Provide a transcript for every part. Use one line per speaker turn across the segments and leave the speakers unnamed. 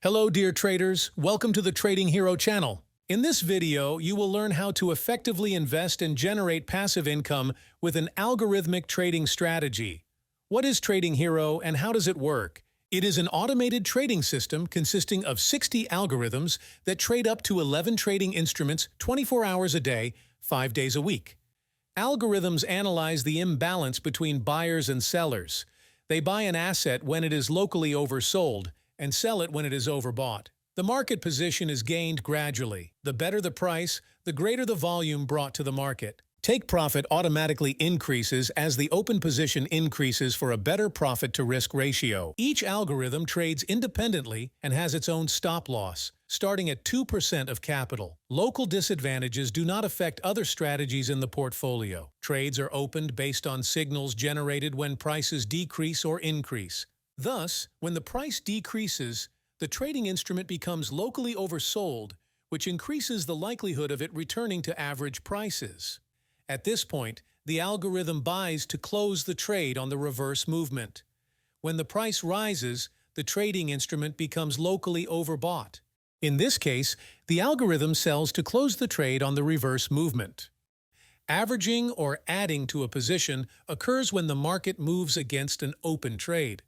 Hello, dear traders. Welcome to the Trading Hero channel. In this video, you will learn how to effectively invest and generate passive income with an algorithmic trading strategy. What is Trading Hero and how does it work? It is an automated trading system consisting of 60 algorithms that trade up to 11 trading instruments 24 hours a day, 5 days a week. Algorithms analyze the imbalance between buyers and sellers. They buy an asset when it is locally oversold and sell it when it is overbought. The market position is gained gradually. The better the price, the greater the volume brought to the market. Take profit automatically increases as the open position increases for a better profit-to-risk ratio. Each algorithm trades independently and has its own stop-loss, starting at 2% of capital. Local disadvantages do not affect other strategies in the portfolio. Trades are opened based on signals generated when prices decrease or increase. Thus, when the price decreases, the trading instrument becomes locally oversold, which increases the likelihood of it returning to average prices. At this point, the algorithm buys to close the trade on the reverse movement. When the price rises, the trading instrument becomes locally overbought. In this case, the algorithm sells to close the trade on the reverse movement. Averaging or adding to a position occurs when the market moves against an open trade.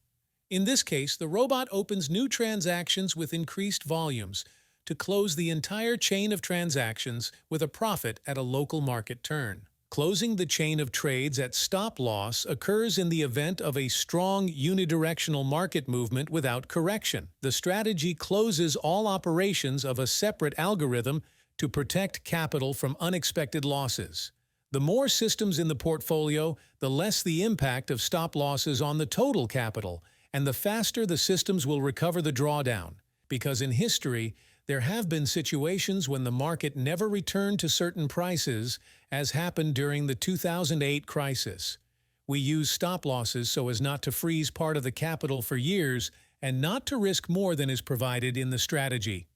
In this case, the robot opens new transactions with increased volumes to close the entire chain of transactions with a profit at a local market turn. Closing the chain of trades at stop loss occurs in the event of a strong unidirectional market movement without correction. The strategy closes all operations of a separate algorithm to protect capital from unexpected losses. The more systems in the portfolio, the less the impact of stop losses on the total capital, and the faster the systems will recover the drawdown. Because in history, there have been situations when the market never returned to certain prices, as happened during the 2008 crisis. We use stop losses so as not to freeze part of the capital for years and not to risk more than is provided in the strategy.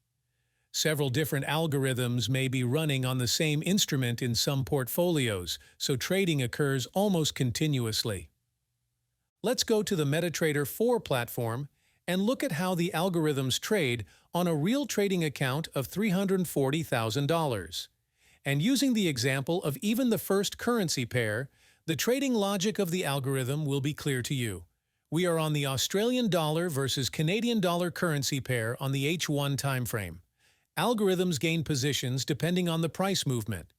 Several different algorithms may be running on the same instrument in some portfolios, so trading occurs almost continuously. Let's go to the MetaTrader 4 platform and look at how the algorithms trade on a real trading account of $340,000. And using the example of even the first currency pair, the trading logic of the algorithm will be clear to you. We are on the Australian dollar versus Canadian dollar currency pair on the H1 timeframe. Algorithms gain positions depending on the price movement.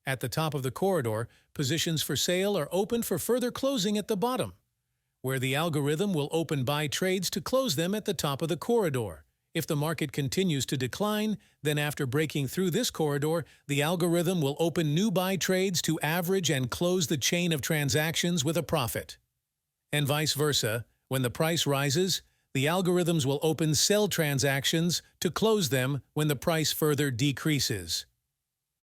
At the top of the corridor, positions for sale are opened for further closing at the bottom, where the algorithm will open buy trades to close them at the top of the corridor. If the market continues to decline, then after breaking through this corridor, the algorithm will open new buy trades to average and close the chain of transactions with a profit. And vice versa, when the price rises, the algorithms will open sell transactions to close them when the price further decreases.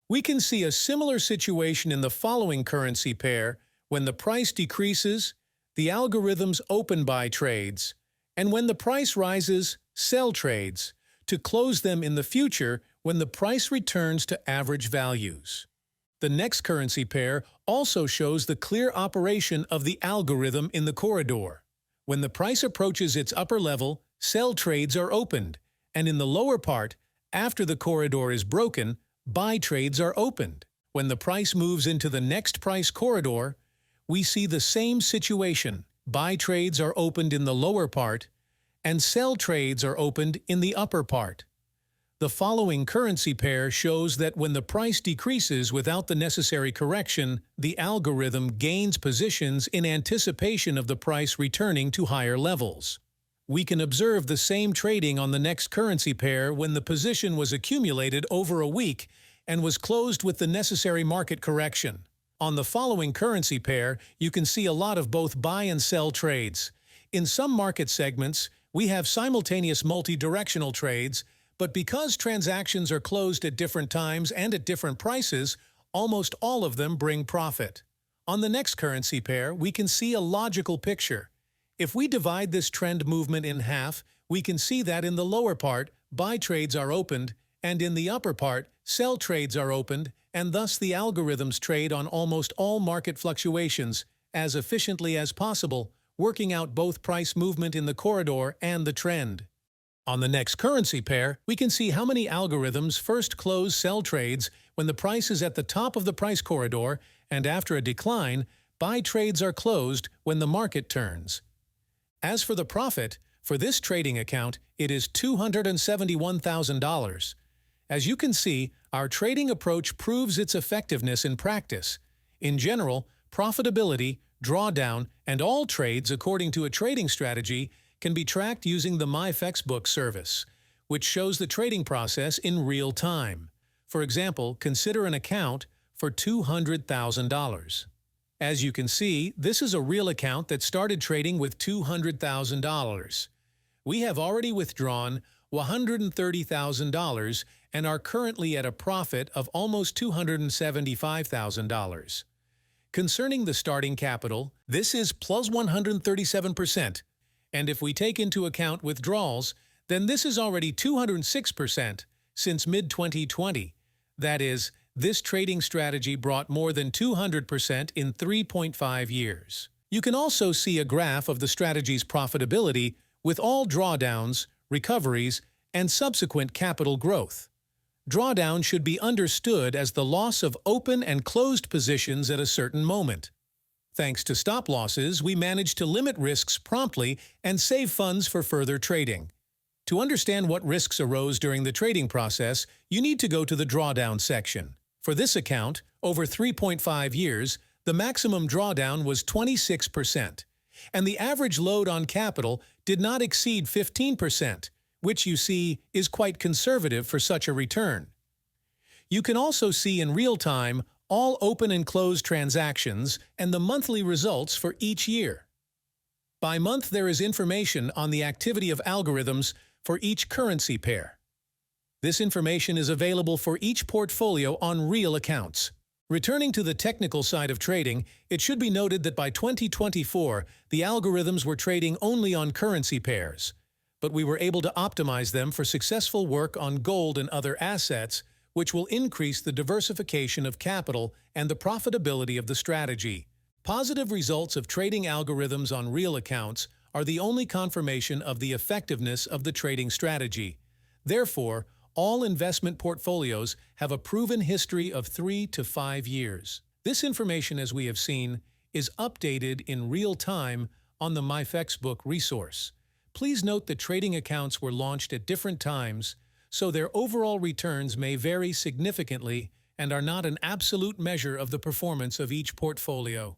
We can see a similar situation in the following currency pair. When the price decreases, the algorithms open buy trades, and when the price rises, sell trades, to close them in the future when the price returns to average values. The next currency pair also shows the clear operation of the algorithm in the corridor. When the price approaches its upper level, sell trades are opened, and in the lower part, after the corridor is broken, buy trades are opened. When the price moves into the next price corridor, we see the same situation. Buy trades are opened in the lower part, and sell trades are opened in the upper part. The following currency pair shows that when the price decreases without the necessary correction, the algorithm gains positions in anticipation of the price returning to higher levels. We can observe the same trading on the next currency pair when the position was accumulated over a week and was closed with the necessary market correction. On the following currency pair, you can see a lot of both buy and sell trades. In some market segments, we have simultaneous multi-directional trades, but because transactions are closed at different times and at different prices, almost all of them bring profit. On the next currency pair, we can see a logical picture. If we divide this trend movement in half, we can see that in the lower part, buy trades are opened, and in the upper part, sell trades are opened, and thus the algorithms trade on almost all market fluctuations as efficiently as possible, working out both price movement in the corridor and the trend. On the next currency pair, we can see how many algorithms first close sell trades when the price is at the top of the price corridor, and after a decline, buy trades are closed when the market turns. As for the profit, for this trading account, it is $271,000. As you can see, our trading approach proves its effectiveness in practice. In general, profitability, drawdown, and all trades according to a trading strategy can be tracked using the MyFXBook service, which shows the trading process in real time. For example, consider an account for $200,000. As you can see, this is a real account that started trading with $200,000. We have already withdrawn $130,000 and are currently at a profit of almost $275,000. Concerning the starting capital, this is plus 137%, and if we take into account withdrawals, then this is already 206% since mid-2020. That is, this trading strategy brought more than 200% in 3.5 years. You can also see a graph of the strategy's profitability with all drawdowns, recoveries, and subsequent capital growth. Drawdown should be understood as the loss of open and closed positions at a certain moment. Thanks to stop losses, we managed to limit risks promptly and save funds for further trading. To understand what risks arose during the trading process, you need to go to the drawdown section. For this account, over 3.5 years, the maximum drawdown was 26%, and the average load on capital did not exceed 15%, which you see is quite conservative for such a return. You can also see in real time all open and closed transactions and the monthly results for each year. By month, there is information on the activity of algorithms for each currency pair. This information is available for each portfolio on real accounts. Returning to the technical side of trading, it should be noted that by 2024, the algorithms were trading only on currency pairs, but we were able to optimize them for successful work on gold and other assets, which will increase the diversification of capital and the profitability of the strategy. Positive results of trading algorithms on real accounts are the only confirmation of the effectiveness of the trading strategy. Therefore, all investment portfolios have a proven history of 3 to 5 years. This information, as we have seen, is updated in real time on the MyFXBook resource. Please note that trading accounts were launched at different times, so their overall returns may vary significantly and are not an absolute measure of the performance of each portfolio.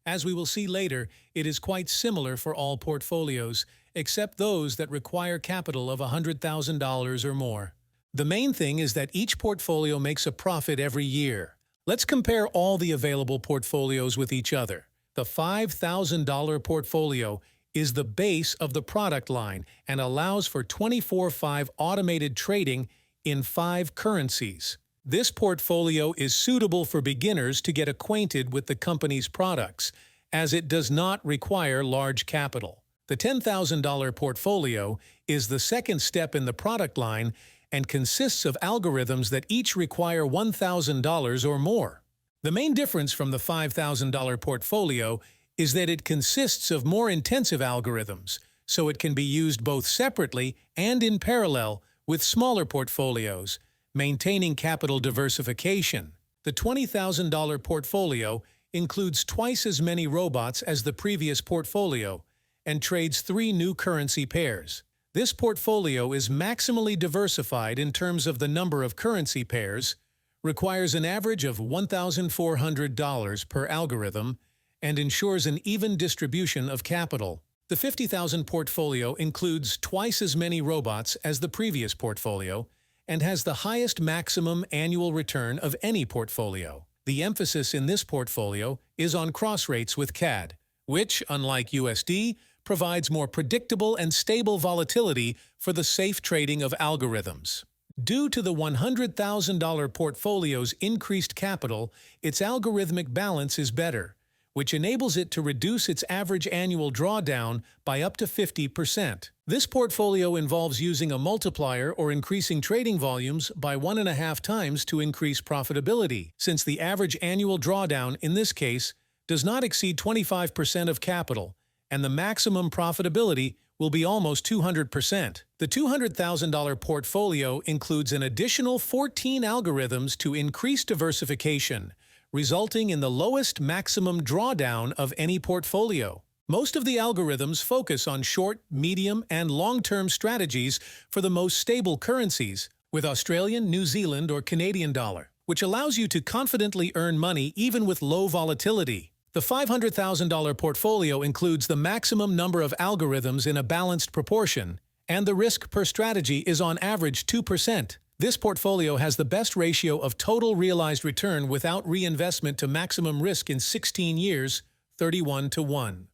As we will see later, it is quite similar for all portfolios, except those that require capital of $100,000 or more. The main thing is that each portfolio makes a profit every year. Let's compare all the available portfolios with each other. The $5,000 portfolio is the base of the product line and allows for 24/5 automated trading in 5 currencies. This portfolio is suitable for beginners to get acquainted with the company's products, as it does not require large capital. The $10,000 portfolio is the second step in the product line and consists of algorithms that each require $1,000 or more. The main difference from the $5,000 portfolio is that it consists of more intensive algorithms, so it can be used both separately and in parallel with smaller portfolios, maintaining capital diversification. The $20,000 portfolio includes twice as many robots as the previous portfolio and trades 3 new currency pairs. This portfolio is maximally diversified in terms of the number of currency pairs, requires an average of $1,400 per algorithm, and ensures an even distribution of capital. The $50,000 portfolio includes twice as many robots as the previous portfolio and has the highest maximum annual return of any portfolio. The emphasis in this portfolio is on cross rates with CAD, which, unlike USD, provides more predictable and stable volatility for the safe trading of algorithms. Due to the $100,000 portfolio's increased capital, its algorithmic balance is better, which enables it to reduce its average annual drawdown by up to 50%. This portfolio involves using a multiplier or increasing trading volumes by 1.5 times to increase profitability, since the average annual drawdown in this case does not exceed 25% of capital, and the maximum profitability will be almost 200%. The $200,000 portfolio includes an additional 14 algorithms to increase diversification, resulting in the lowest maximum drawdown of any portfolio. Most of the algorithms focus on short, medium, and long-term strategies for the most stable currencies, with Australian, New Zealand, or Canadian dollar, which allows you to confidently earn money even with low volatility. The $500,000 portfolio includes the maximum number of algorithms in a balanced proportion, and the risk per strategy is on average 2%. This portfolio has the best ratio of total realized return without reinvestment to maximum risk in 16 years, 31:1.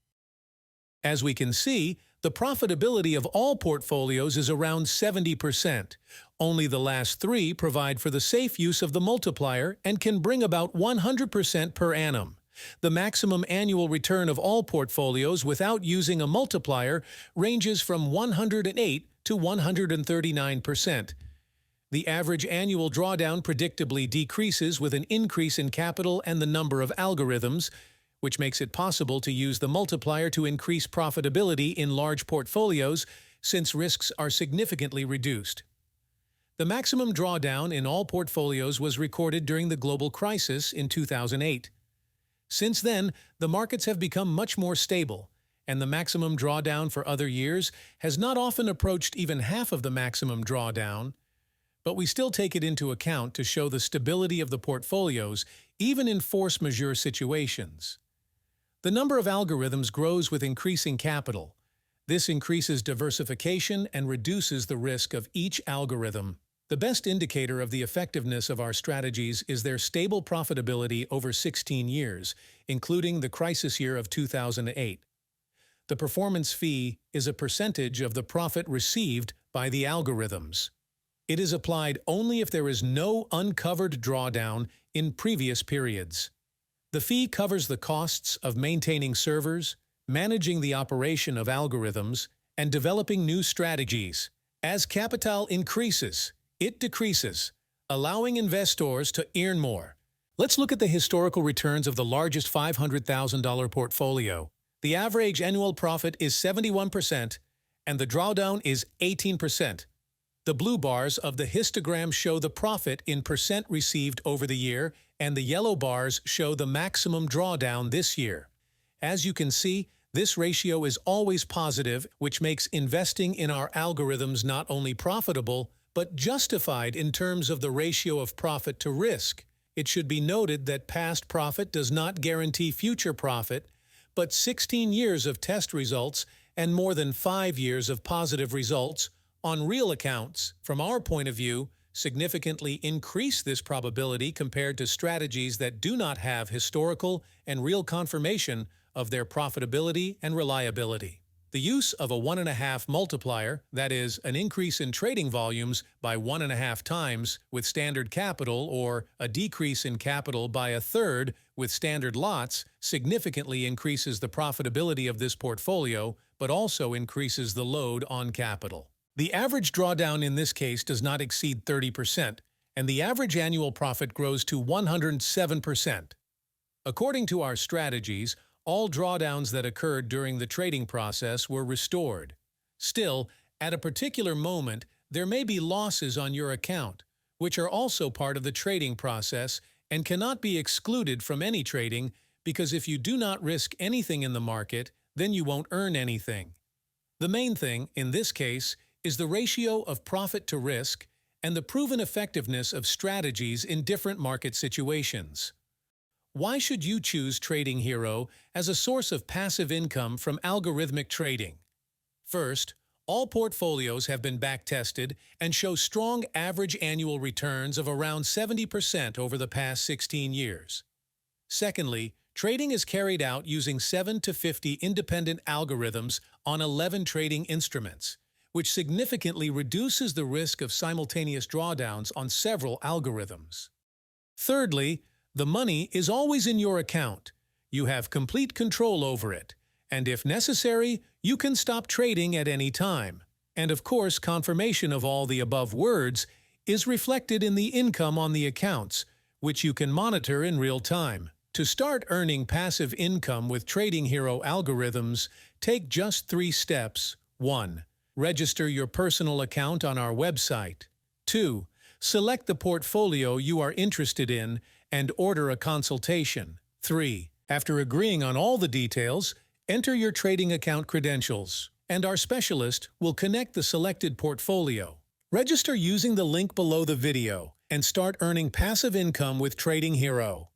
As we can see, the profitability of all portfolios is around 70%. Only the last three provide for the safe use of the multiplier and can bring about 100% per annum. The maximum annual return of all portfolios without using a multiplier ranges from 108 to 139%. The average annual drawdown predictably decreases with an increase in capital and the number of algorithms, which makes it possible to use the multiplier to increase profitability in large portfolios since risks are significantly reduced. The maximum drawdown in all portfolios was recorded during the global crisis in 2008. Since then, the markets have become much more stable, and the maximum drawdown for other years has not often approached even half of the maximum drawdown, but we still take it into account to show the stability of the portfolios even in force majeure situations. The number of algorithms grows with increasing capital. This increases diversification and reduces the risk of each algorithm. The best indicator of the effectiveness of our strategies is their stable profitability over 16 years, including the crisis year of 2008. The performance fee is a percentage of the profit received by the algorithms. It is applied only if there is no uncovered drawdown in previous periods. The fee covers the costs of maintaining servers, managing the operation of algorithms, and developing new strategies. As capital increases, it decreases, allowing investors to earn more. Let's look at the historical returns of the largest $500,000 portfolio. The average annual profit is 71%, and the drawdown is 18%. The blue bars of the histogram show the profit in percent received over the year, and the yellow bars show the maximum drawdown this year. As you can see, this ratio is always positive, which makes investing in our algorithms not only profitable, but justified in terms of the ratio of profit to risk. It should be noted that past profit does not guarantee future profit, but 16 years of test results and more than 5 years of positive results on real accounts, from our point of view, significantly increase this probability compared to strategies that do not have historical and real confirmation of their profitability and reliability. The use of a 1.5 multiplier, that is, an increase in trading volumes by 1.5 times with standard capital or a decrease in capital by 1/3 with standard lots, significantly increases the profitability of this portfolio, but also increases the load on capital. The average drawdown in this case does not exceed 30%, and the average annual profit grows to 107%. According to our strategies, all drawdowns that occurred during the trading process were restored. Still, at a particular moment, there may be losses on your account, which are also part of the trading process and cannot be excluded from any trading, because if you do not risk anything in the market, then you won't earn anything. The main thing, in this case, is the ratio of profit to risk and the proven effectiveness of strategies in different market situations. Why should you choose Trading Hero as a source of passive income from algorithmic trading? First, all portfolios have been back-tested and show strong average annual returns of around 70% over the past 16 years. Secondly, trading is carried out using 7 to 50 independent algorithms on 11 trading instruments, which significantly reduces the risk of simultaneous drawdowns on several algorithms. Thirdly, the money is always in your account. You have complete control over it, and if necessary, you can stop trading at any time. And of course, confirmation of all the above words is reflected in the income on the accounts, which you can monitor in real time. To start earning passive income with Trading Hero algorithms, take just 3 steps. 1. Register your personal account on our website. 2. Select the portfolio you are interested in and order a consultation. 3. After agreeing on all the details, enter your trading account credentials, and our specialist will connect the selected portfolio. Register using the link below the video and start earning passive income with Trading Hero.